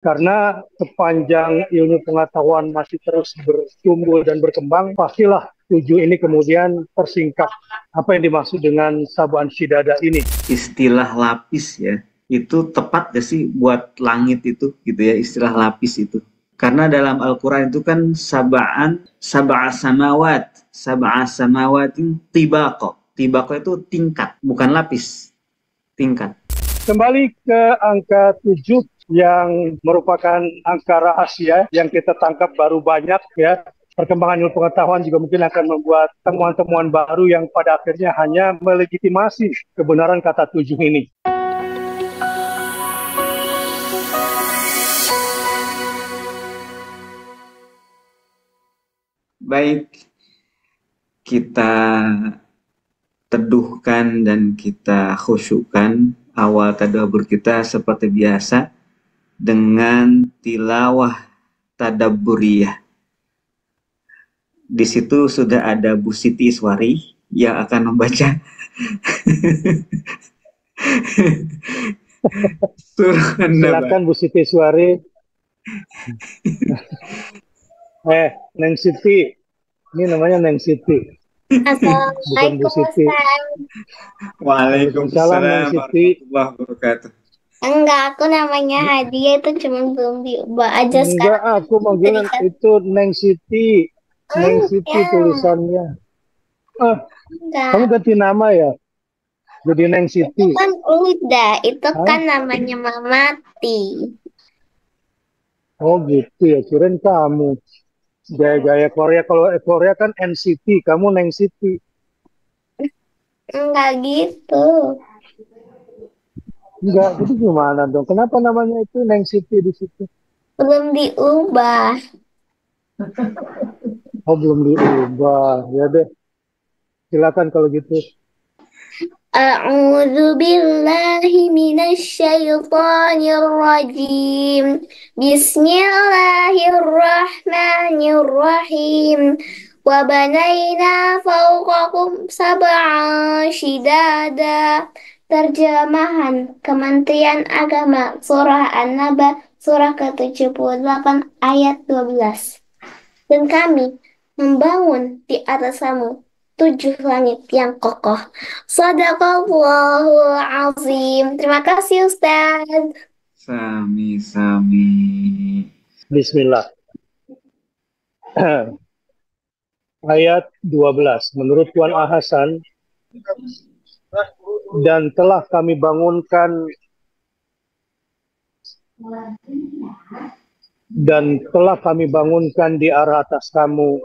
Karena sepanjang ilmu pengetahuan masih terus bertumbuh dan berkembang, pastilah 7 ini kemudian tersingkap. Apa yang dimaksud dengan sab'an syidada ini? Istilah lapis ya, itu tepat gak sih buat langit itu gitu ya, istilah lapis itu? Karena dalam Al-Quran itu kan sab'a samawat tibaqo. Tibaqo itu tingkat, bukan lapis, tingkat. Kembali ke angka 7 yang merupakan angka rahasia yang kita tangkap baru banyak ya. Perkembangan ilmu pengetahuan juga mungkin akan membuat temuan-temuan baru yang pada akhirnya hanya melegitimasi kebenaran kata 7 ini. Baik, kita teduhkan dan kita khusyukkan awal tadabbur kita seperti biasa dengan tilawah tadabburiyah. Di situ sudah ada Bu Siti Iswari yang akan membaca surah An-Naba. Silakan Bu Siti Iswari. Neng Siti. Ini namanya Neng Siti. Bukan Bu Siti. Waalaikumsalam warahmatullahi wabarakatuh. Enggak, aku namanya Hadiah itu cuma belum diubah aja sekarang. Enggak, aku manggil itu Neng Siti. Neng Siti tulisannya. Kamu ganti nama ya? Jadi Neng Siti. Itu kan udah, itu kan namanya Mamati. Oh gitu ya, kirain kamu. Gaya-gaya Korea, kalau Korea kan NCT, kamu Neng Siti. Enggak gitu. Enggak, itu gimana dong? Kenapa namanya itu Neng Siti di situ? Belum diubah. Oh, belum diubah. Ya deh. Silakan kalau gitu. A'udzu billahi minasyaitonir rajim. Bismillahirrahmanirrahim. Wa banaina fawqakum sab'an shidada. Terjemahan Kementerian Agama Surah An-Naba Surah ke-78 ayat 12. Dan kami membangun di atas kamu 7 langit yang kokoh. Shadaqallahul azim. Terima kasih Ustaz. Sami-sami. Bismillah. Ayat 12. Menurut Tuan Ahasan, dan telah kami bangunkan di arah atas kamu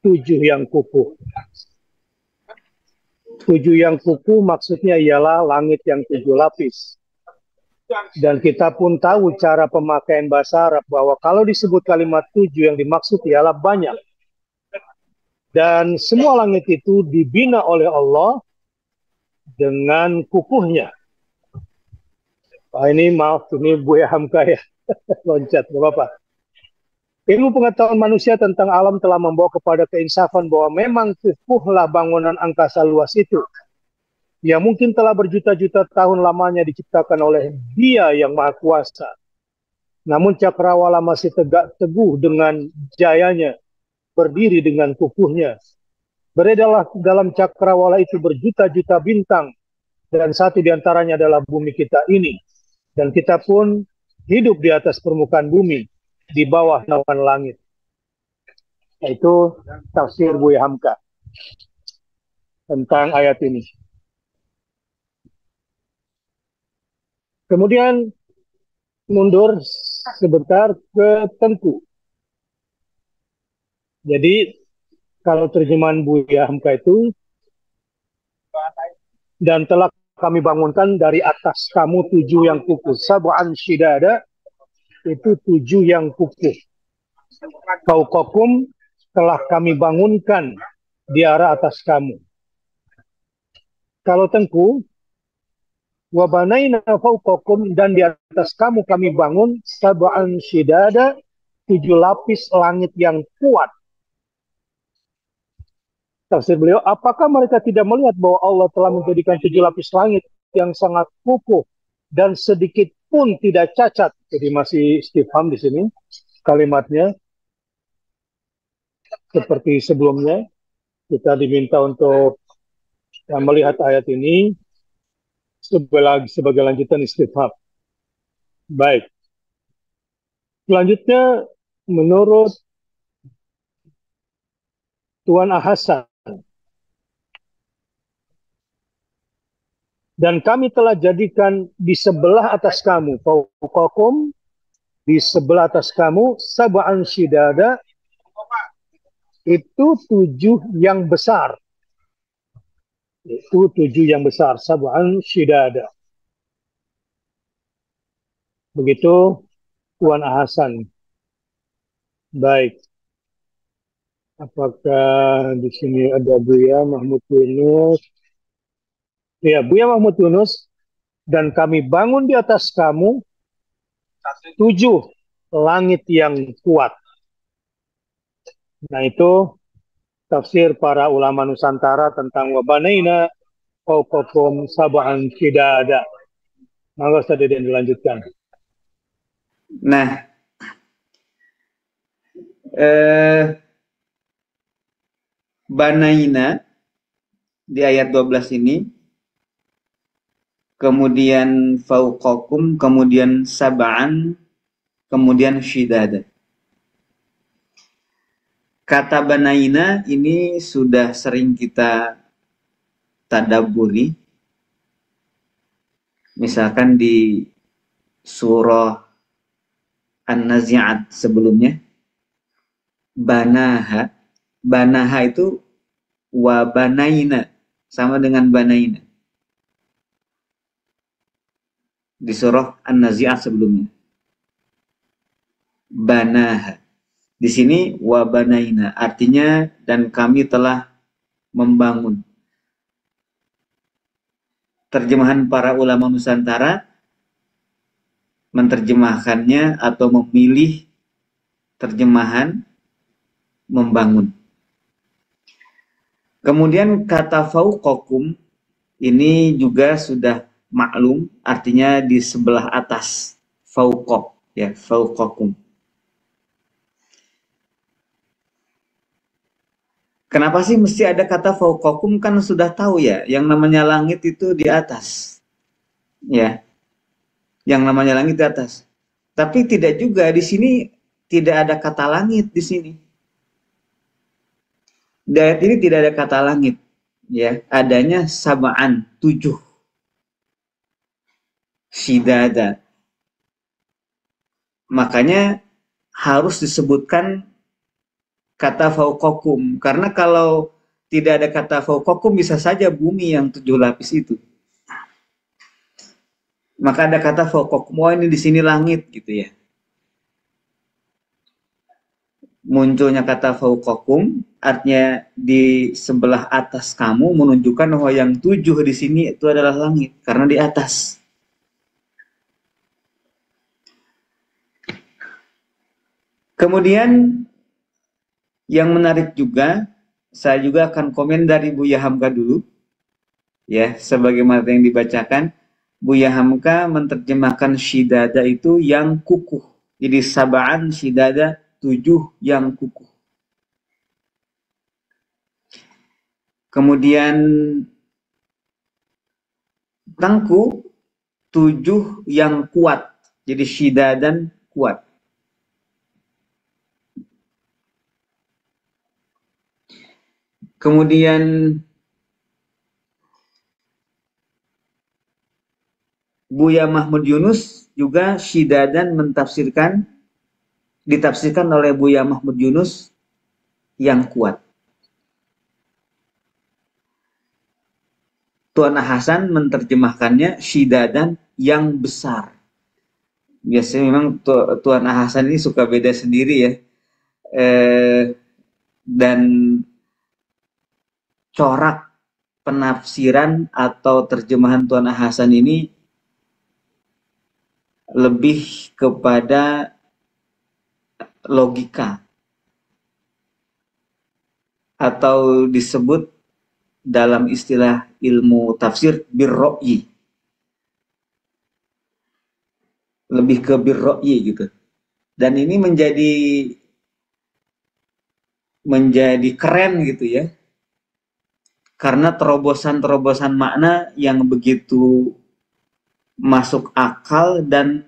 7 yang kukuh. 7 yang kukuh maksudnya ialah langit yang 7 lapis. Dan kita pun tahu cara pemakaian bahasa Arab bahwa kalau disebut kalimat 7 yang dimaksud ialah banyak. Dan semua langit itu dibina oleh Allah dengan kukuhnya. Ini maaf, ini Buya Hamka ya. Loncat, gak apa-apa. Ilmu pengetahuan manusia tentang alam telah membawa kepada keinsafan bahwa memang kukuhlah bangunan angkasa luas itu. Yang mungkin telah berjuta-juta tahun lamanya diciptakan oleh Dia yang Maha Kuasa. Namun cakrawala masih tegak teguh dengan jayanya, berdiri dengan kukuhnya. Beredarlah dalam cakrawala itu berjuta-juta bintang, dan satu diantaranya adalah bumi kita ini. Dan kita pun hidup di atas permukaan bumi, di bawah naungan langit. Itu tafsir Buya Hamka tentang ayat ini. Kemudian mundur sebentar ke Tengku. Jadi kalau terjemahan Buya Hamka itu, dan telah kami bangunkan dari atas kamu 7 yang kukuh. Sab'an shidada, itu 7 yang kukuh. Fauqakum, telah kami bangunkan di arah atas kamu. Kalau Tengku, wa banaina fauqakum, dan di atas kamu kami bangun sab'an shidada, 7 lapis langit yang kuat. Tafsir beliau, apakah mereka tidak melihat bahwa Allah telah menjadikan 7 lapis langit yang sangat kukuh dan sedikit pun tidak cacat. Jadi masih istifham di sini kalimatnya seperti sebelumnya. Kita diminta untuk melihat ayat ini sebagai lanjutan istifham. Baik. Selanjutnya menurut Tuan Hasan, dan kami telah jadikan di sebelah atas kamu, fauqakum, di sebelah atas kamu, sab'an syidada, itu 7 yang besar. Itu 7 yang besar, sab'an syidada. Begitu Tuan Hasan. Baik. Apakah di sini ada Buya Mahmud Yunus? Ya, Buya Mahmud Yunus, dan kami bangun di atas kamu 7 langit yang kuat. Nah, itu tafsir para ulama Nusantara tentang wabanaina fawqakum sab'an shidada. Maka Ustaz Deden dilanjutkan. Nah, banaina di ayat 12 ini, kemudian fauqakum, kemudian sab'an, kemudian shidada. Kata banaina ini sudah sering kita tadabburi. Misalkan di surah An-Nazi'at sebelumnya, banaha, banaha itu wa banaina, sama dengan banaina. Di surah An-Nazi'at sebelumnya, banaha. Di sini wa banaina, artinya dan kami telah membangun. Terjemahan para ulama Nusantara menerjemahkannya atau memilih terjemahan membangun. Kemudian kata fauqakum ini juga sudah maklum, artinya di sebelah atas, fauqa, ya, fauqakum. Kenapa sih mesti ada kata fauqakum? Kan sudah tahu ya, yang namanya langit itu di atas. Ya. Yang namanya langit di atas. Tapi tidak juga, di sini tidak ada kata langit di sini. Di ayat ini tidak ada kata langit, ya. Adanya sab'an, 7. Shidada. Makanya harus disebutkan kata fauqakum, karena kalau tidak ada kata fauqakum bisa saja bumi yang 7 lapis itu. Maka ada kata fauqakum, oh ini di sini langit gitu ya. Munculnya kata fauqakum artinya di sebelah atas kamu, menunjukkan bahwa yang 7 di sini itu adalah langit karena di atas. Kemudian yang menarik juga, saya juga akan komen dari Buya Hamka dulu, ya, sebagaimana yang dibacakan. Buya Hamka menerjemahkan shidada itu yang kukuh. Jadi sab'an shidada, 7 yang kukuh. Kemudian tangku, 7 yang kuat. Jadi shidadan, kuat. Kemudian Buya Mahmud Yunus juga shidadan ditafsirkan oleh Buya Mahmud Yunus yang kuat. Tuan Hasan menerjemahkannya shidadan yang besar. Biasanya memang Tuan Hasan ini suka beda sendiri ya. Dan corak penafsiran atau terjemahan Tuan Hasan ini lebih kepada logika atau disebut dalam istilah ilmu tafsir birro'yi. lebih ke birro'yi gitu. Dan ini menjadi keren gitu ya, karena terobosan-terobosan makna yang begitu masuk akal dan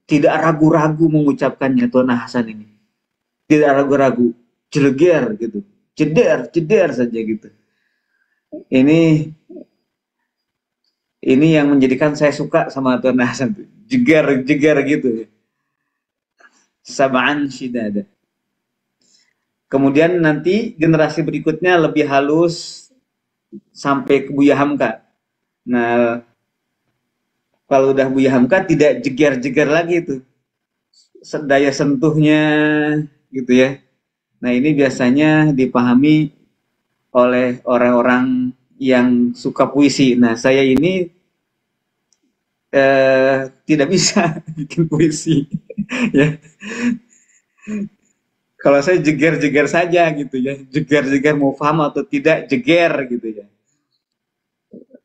tidak ragu-ragu mengucapkannya Tuan Hasan ini. Tidak ragu-ragu, jeleger gitu, jeder saja gitu. Ini yang menjadikan saya suka sama Tuan Hasan, jeger gitu. Sab'an shidada. Kemudian nanti generasi berikutnya lebih halus sampai ke Buya Hamka. Nah, kalau udah Buya Hamka tidak jeger lagi itu. Daya sentuhnya gitu ya. Nah, ini biasanya dipahami oleh orang-orang yang suka puisi. Nah, saya ini tidak bisa bikin puisi ya. Kalau saya jeger saja gitu ya, jeger mau paham atau tidak, jeger gitu ya,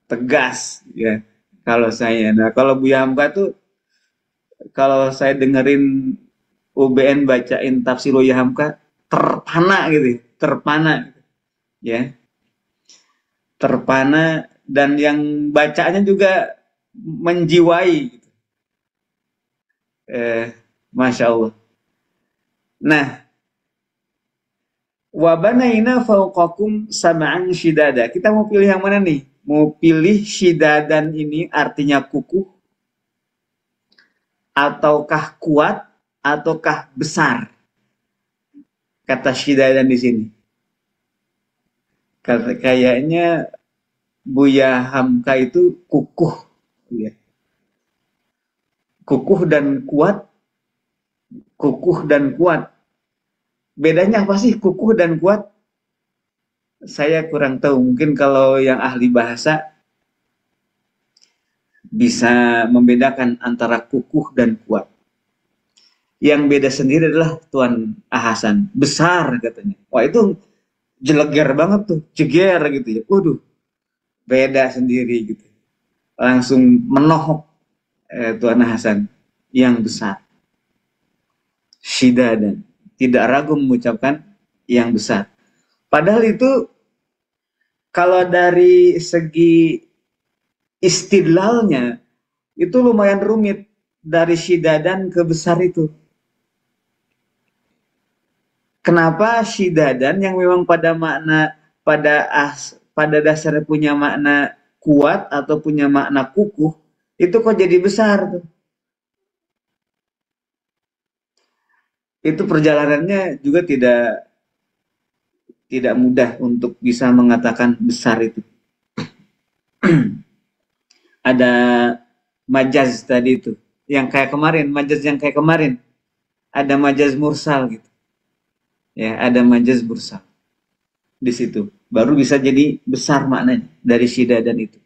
tegas ya. Kalau saya, nah kalau Buya Hamka tuh, kalau saya dengerin UBN bacain tafsir Buya Hamka, terpana gitu, terpana ya, terpana, dan yang bacanya juga menjiwai gitu. Masya Allah. Nah, wabanaina fauqakum sab'an shidada. Kita mau pilih yang mana nih? Mau pilih shidadan ini artinya kukuh, ataukah kuat, ataukah besar? Kata shidadan di sini. Kayaknya Buya Hamka itu kukuh, ya. Kukuh dan kuat. Bedanya apa sih kukuh dan kuat? Saya kurang tahu. Mungkin kalau yang ahli bahasa bisa membedakan antara kukuh dan kuat. Yang beda sendiri adalah Tuan Hasan. Besar katanya. Wah, itu jeleger banget tuh. Jeger gitu ya. Waduh, beda sendiri gitu. Langsung menohok Tuan Hasan yang besar. Shidadan. Tidak ragu mengucapkan yang besar. Padahal itu kalau dari segi istidlalnya itu lumayan rumit dari shidadan ke besar itu. Kenapa shidadan yang memang pada dasarnya punya makna kuat atau punya makna kukuh, itu kok jadi besar tuh? Itu perjalanannya juga tidak mudah untuk bisa mengatakan besar itu. Ada majaz tadi itu, yang kayak kemarin, majaz yang kayak kemarin. Ada majaz mursal gitu. Ya, ada majaz mursal. Di situ baru bisa jadi besar maknanya dari shidadan itu.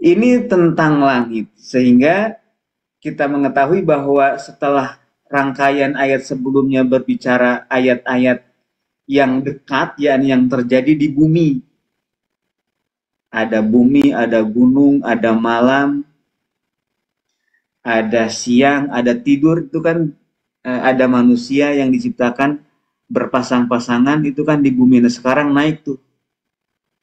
Ini tentang langit, sehingga kita mengetahui bahwa setelah rangkaian ayat sebelumnya berbicara ayat-ayat yang dekat, yakni yang terjadi di bumi. Ada bumi, ada gunung, ada malam, ada siang, ada tidur, itu kan ada manusia yang diciptakan berpasang-pasangan, itu kan di bumi. Nah, sekarang naik tuh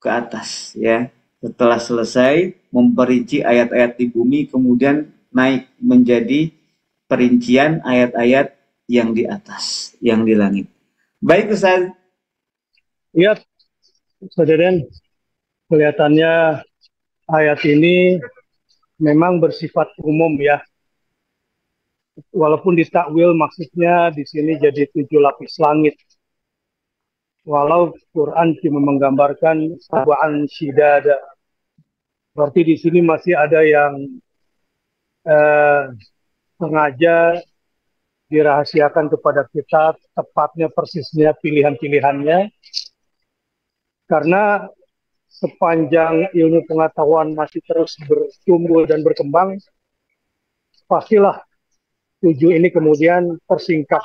ke atas ya. Setelah selesai memperinci ayat-ayat di bumi, kemudian naik menjadi perincian ayat-ayat yang di atas, yang di langit. Baik, Ustaz. Iya, Saudara, kelihatannya ayat ini memang bersifat umum ya. Walaupun ditakwil maksudnya di sini jadi 7 lapis langit. Walau Quran cuma menggambarkan sab'an shidada. Berarti di sini masih ada yang sengaja dirahasiakan kepada kita, tepatnya persisnya pilihan-pilihannya. Karena sepanjang ilmu pengetahuan masih terus bertumbuh dan berkembang, pastilah 7 ini kemudian tersingkap.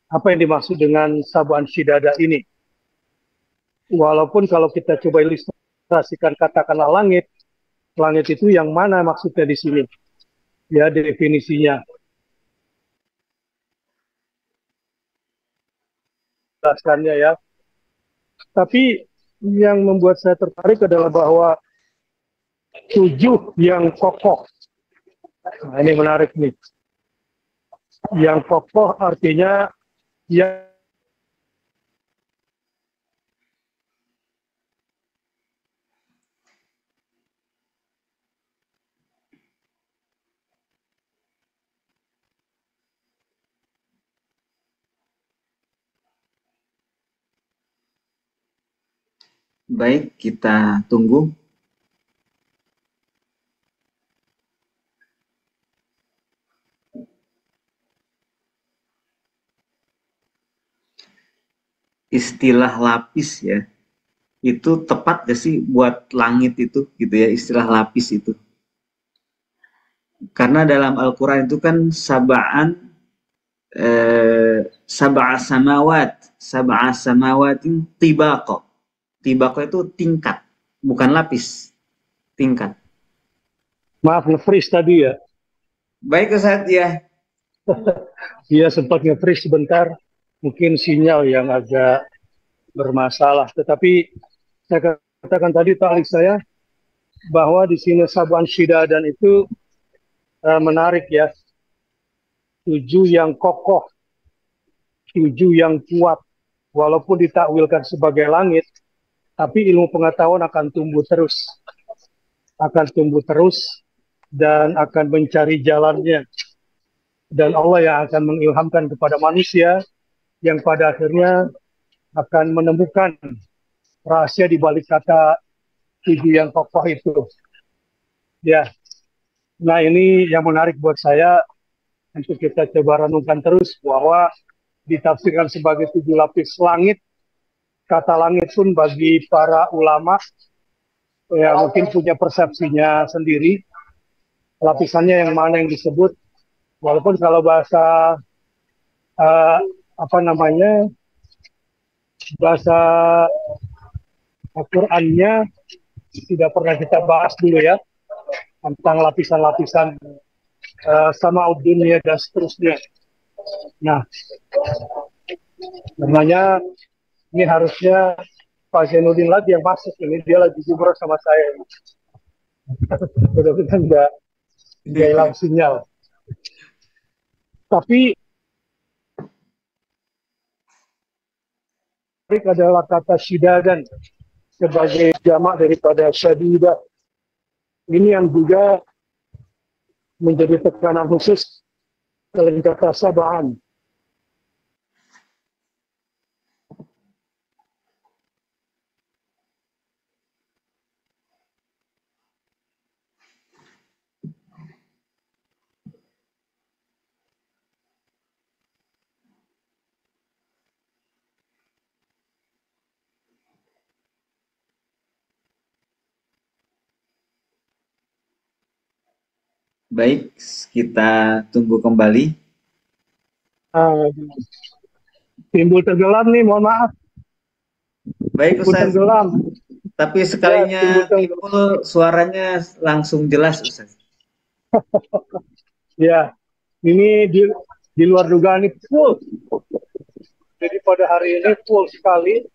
Apa yang dimaksud dengan sab'an shidada ini? Walaupun kalau kita coba ilustrasikan katakanlah langit, Langit itu yang mana maksudnya di sini? Ya, definisinya. Jelaskannya ya. Tapi yang membuat saya tertarik adalah bahwa 7 yang kokoh. Nah, ini menarik nih. Yang kokoh artinya yang Baik, kita tunggu. Istilah lapis ya, itu tepat gak sih buat langit itu gitu ya, istilah lapis itu? Karena dalam Al-Quran itu kan sab'a samawatin tibaqo. Tibaqo itu tingkat, bukan lapis, tingkat. maaf nge-freeze tadi ya. Baik Ustaz ya. Dia sempat nge-freeze sebentar, mungkin sinyal yang agak bermasalah. Tetapi saya katakan tadi taklik saya bahwa di sini Sab'an Syidadan itu menarik ya. 7 yang kokoh, 7 yang kuat. Walaupun ditakwilkan sebagai langit, tapi ilmu pengetahuan akan tumbuh terus. Akan tumbuh terus dan akan mencari jalannya. Dan Allah yang akan mengilhamkan kepada manusia yang pada akhirnya akan menemukan rahasia di balik kata 7 yang kokoh itu. Ya, nah ini yang menarik buat saya untuk kita coba renungkan terus bahwa ditafsirkan sebagai 7 lapis langit. Kata langit pun bagi para ulama ya mungkin punya persepsinya sendiri. Lapisannya yang mana yang disebut. Walaupun kalau bahasa bahasa Al-Qur'annya tidak pernah kita bahas dulu ya tentang lapisan-lapisan sama dunia dan seterusnya. Nah, namanya ini harusnya Pak Zainuddin lagi yang masuk ini, dia lagi jumroh sama saya. Mudah-mudahan nggak hilang sinyal. Tapi adalah kata syidadan sebagai jamak daripada syadidah. Ini yang juga menjadi tekanan khusus dalam kata sab'an. Baik, kita tunggu kembali. Timbul tenggelam nih, mohon maaf. Baik Ustaz. Tenggelam. Tapi sekalinya timbul suaranya langsung jelas Ustaz. Ya, ini di luar dugaan ini full. Jadi pada hari ini full sekali.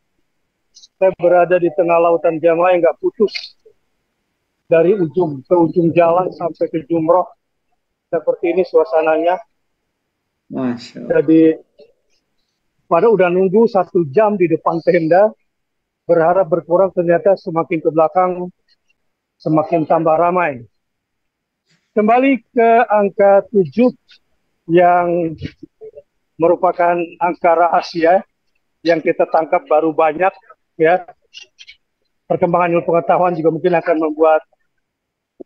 Saya berada di tengah lautan jamaah yang nggak putus. Dari ujung ke ujung jalan sampai ke jumroh. Seperti ini suasananya. Masya Allah. Jadi pada udah nunggu 1 jam di depan tenda. Berharap berkurang, ternyata semakin ke belakang semakin tambah ramai. Kembali ke angka 7 yang merupakan angka rahasia yang kita tangkap baru banyak ya. Perkembangan ilmu pengetahuan juga mungkin akan membuat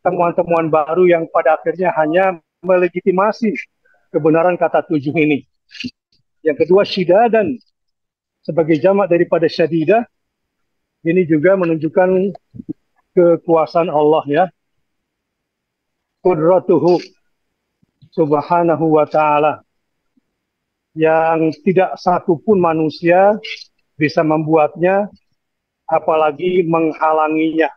temuan-temuan baru yang pada akhirnya hanya melegitimasi kebenaran kata 7 ini. Yang kedua syidadan sebagai jamak daripada syadidah, ini juga menunjukkan kekuasaan Allah ya. Qudratuhu subhanahu wa ta'ala, yang tidak satupun manusia bisa membuatnya apalagi menghalanginya.